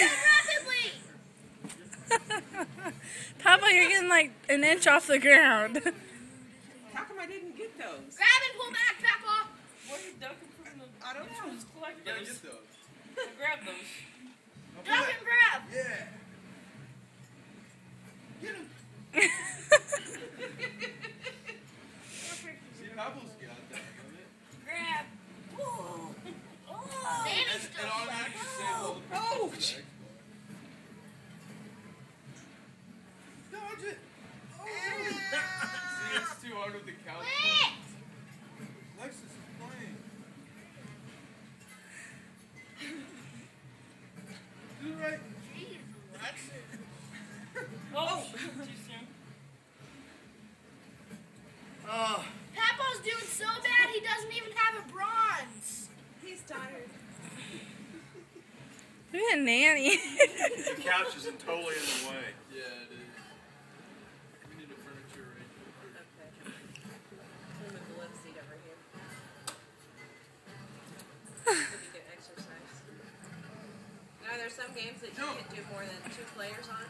rapidly! Papa, you're getting like an inch off the ground. How come I didn't get those? Grab and pull back, Papa! What are you ducking from the... I don't know. Just collect Gotta those. get those. I'll grab those. Duck and grab! Yeah. Get him. See, Papa's got that, doesn't it? Grab! Oh! Danny's It still automatically stuck. saves all the Oh. pictures to the Xbox. Dodge it. Oh. See, it's too hard with the couch. Wait! Lexus is playing. Do it right. Jeez, Alexis. Oh, too soon. Oh. Papa's doing so bad he doesn't even have a bronze. He's tired. Look at Nanny. The couch isn't totally in the way. Yeah, it is. We need a furniture arrangement. Okay. We'll move the left seat over here. So you get exercise. Now, there's some games that you can't do more than 2 players on.